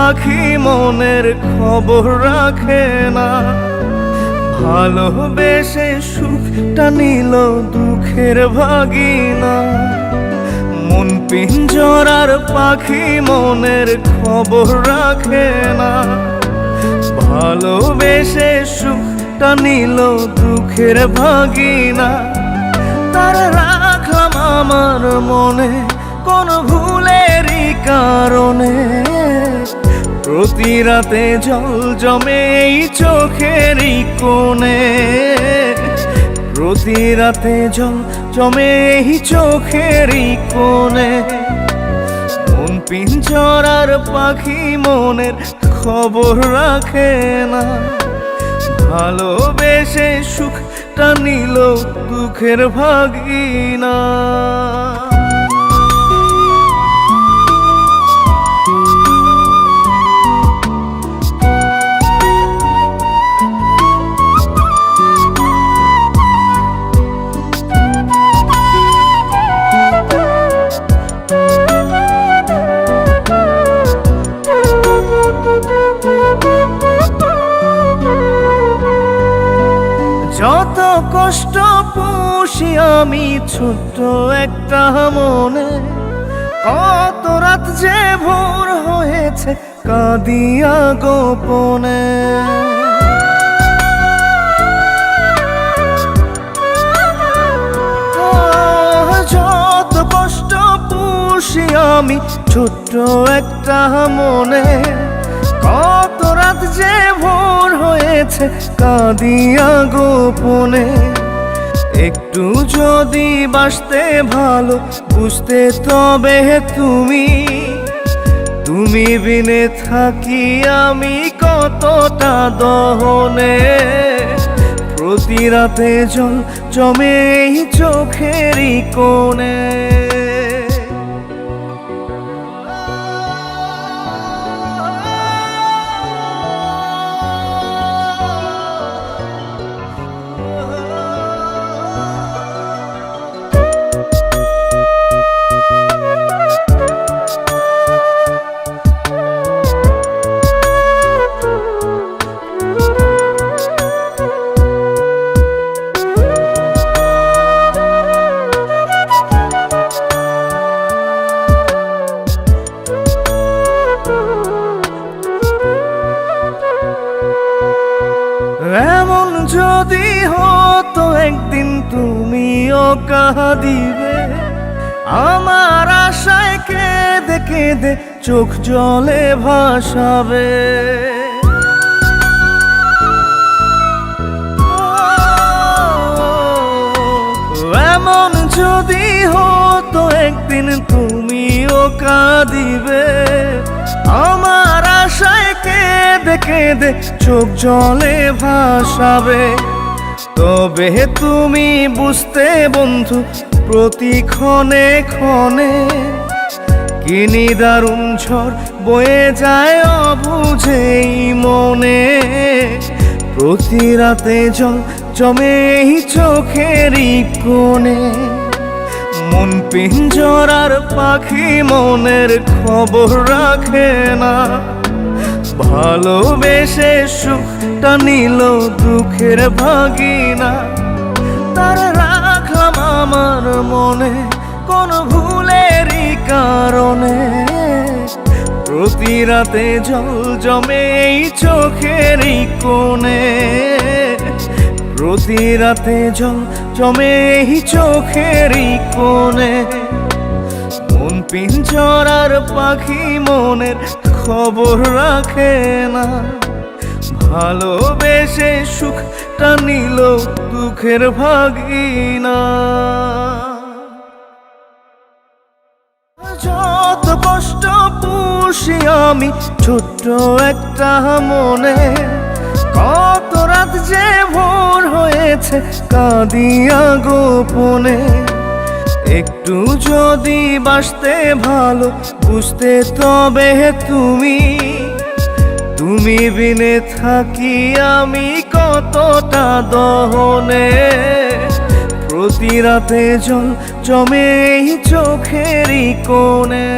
পাখি মনের খবর রাখে না। ভালোবেসে সুখটা নিল দুঃখের ভাগিনা। মন পিঞ্জরার পাখি মনের খবর রাখে না। ভালোবেসে সুখটা নিল দুঃখের ভাগিনা। তার রাখলাম আমার মনে কোন ভুলেরই কারণে। প্রতি রাতে জল জমে এই চোখেরই কোণে। প্রতি রাতে জল জমে এই চোখেরই কোণে। মন পিঞ্জরার পাখি মনের খবর রাখে না। ভালোবেসে সুখটা নিল দুঃখের ভাগিনা। যত কষ্ট পুষি আমি ছোট্ট একটা মনে। কত রাত যে ভোর হয়েছে কাঁদিয়া গোপনে। যত কষ্ট পুষি আমি ছোট্ট একটা মনে। কত রাত যে ভোর হয়েছে কাঁদিয়া গোপনে। একটু যদি বাসতে ভালো বুঝতে তবে তুমি। তুমি বিনে থাকি আমি কতটা দহনে। প্রতি রাতে জল জমে এই চোখেরই কোণে। এমন যদি হতো একদিন তুমিও কাঁদিবে। আমার আশায় কেঁদে কেঁদে চোখ জলে ভাসাবে। এমন যদি হতো একদিন তুমিও কাঁদিবে। আমার আশায় কেঁদে কেঁদে চোখ জলে ভাসাবে। তবে তুমি বুঝতে বন্ধু প্রতি ক্ষণে ক্ষণে। কি নিদারুণ ঝড় বয়ে যায় অবুঝেই মনে। প্রতি রাতে জল জমে এই চোখেরই কোণে। মন পিঞ্জরার পাখি মনের খবর রাখে না। ভালোবেসে সুখটা নিল দুঃখের ভাগিনা। তার রাখলাম আমার মনে কোন ভুলেরই কারণে। প্রতি রাতে জল জমে এই চোখেরই কোণে। প্রতি রাতে জল জমে এই চোখেরই কোণে। মন পিঞ্জরার পাখি মনের খবর রাখে না। ভালোবেসে সুখটা নিল দুঃখের ভাগিনা। যত কষ্ট পুষি আমি ছোট্ট একটা মনে। কত রাত যে ভোর হয়েছে কাঁদিয়া গোপনে। একটু যদি বাসতে ভালো বুঝতে তবে তুমি। তুমি বিনে থাকি আমি কতটা দহনে। প্রতি রাতে জল জমে এই চোখেরই কোণে।